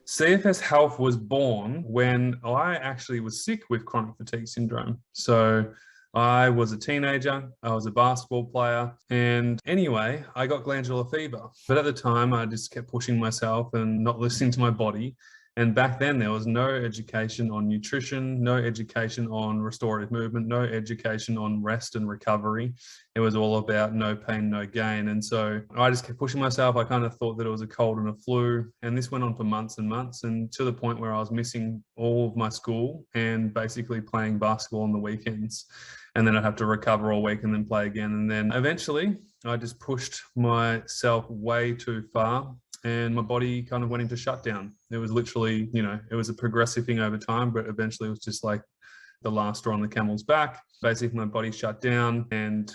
CFS Health was born when I actually was sick with chronic fatigue syndrome. So I was a teenager, I was a basketball player, and anyway, I got glandular fever. But at the time, I just kept pushing myself and not listening to my body. And back then, there was no education on nutrition, no education on restorative movement, no education on rest and recovery. It was all about no pain, no gain. And so I just kept pushing myself. I kind of thought that it was a cold and a flu. And this went on for months and months, and to the point where I was missing all of my school and basically playing basketball on the weekends. And then I'd have to recover all week and then play again. And then eventually I just pushed myself way too far, and my body kind of went into shutdown. It was literally, it was a progressive thing over time, but eventually it was just like the last straw on the camel's back. Basically, my body shut down and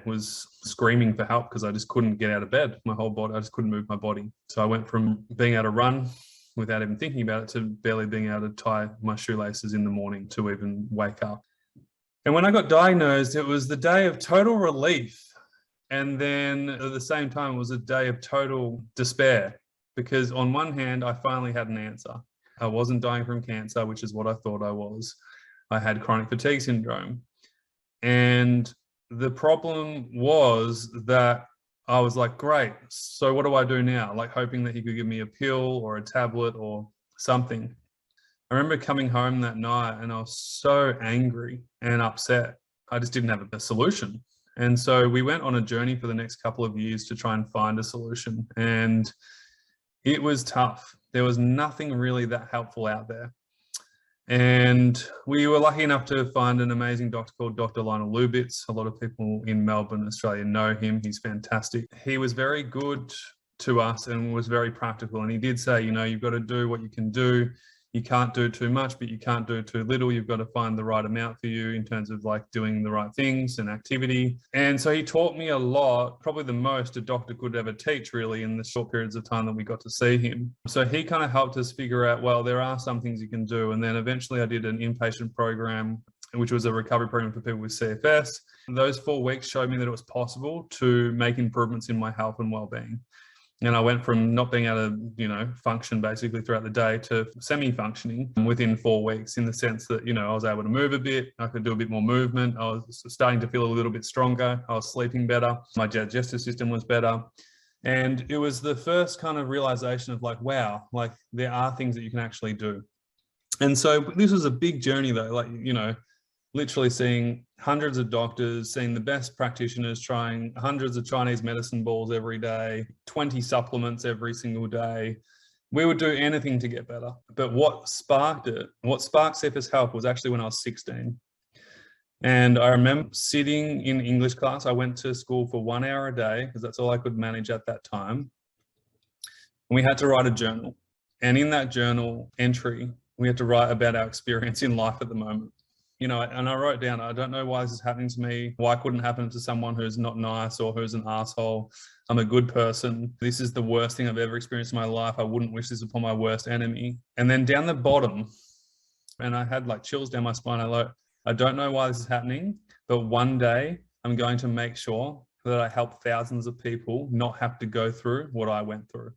was screaming for help because I just couldn't get out of bed. My whole body, I just couldn't move my body. So I went from being able to run without even thinking about it to barely being able to tie my shoelaces in the morning to even wake up. And when I got diagnosed, it was the day of total relief. And then at the same time, it was a day of total despair, because on one hand, I finally had an answer. I wasn't dying from cancer, which is what I thought I was. I had chronic fatigue syndrome. And the problem was that I was like, great, so what do I do now? Like hoping that he could give me a pill or a tablet or something. I remember coming home that night and I was so angry and upset. I just didn't have a solution. And so we went on a journey for the next couple of years to try and find a solution. And it was tough. There was nothing really that helpful out there. And we were lucky enough to find an amazing doctor called Dr. Lionel Lubitz. A lot of people in Melbourne, Australia know him. He's fantastic. He was very good to us and was very practical. And he did say, you've got to do what you can do. You can't do too much, but you can't do too little. You've got to find the right amount for you in terms of like doing the right things and activity. And so he taught me a lot, probably the most a doctor could ever teach really in the short periods of time that we got to see him. So he kind of helped us figure out, well, there are some things you can do. And then eventually I did an inpatient program, which was a recovery program for people with CFS. And those 4 weeks showed me that it was possible to make improvements in my health and well-being. And I went from not being able to, function basically throughout the day to semi-functioning within 4 weeks, in the sense that, I was able to move a bit. I could do a bit more movement. I was starting to feel a little bit stronger. I was sleeping better. My digestive system was better. And it was the first kind of realization of like, wow, like there are things that you can actually do. And so this was a big journey though, like, literally seeing hundreds of doctors, seeing the best practitioners, trying hundreds of Chinese medicine balls every day, 20 supplements every single day. We would do anything to get better. But what sparked CFS Health was actually when I was 16. And I remember sitting in English class. I went to school for 1 hour a day because that's all I could manage at that time. And we had to write a journal. And in that journal entry, we had to write about our experience in life at the moment. And I wrote down, I don't know why this is happening to me. Why couldn't it happen to someone who's not nice or who's an asshole? I'm a good person. This is the worst thing I've ever experienced in my life. I wouldn't wish this upon my worst enemy. And then down the bottom, and I had like chills down my spine. I don't know why this is happening, but one day I'm going to make sure that I help thousands of people not have to go through what I went through.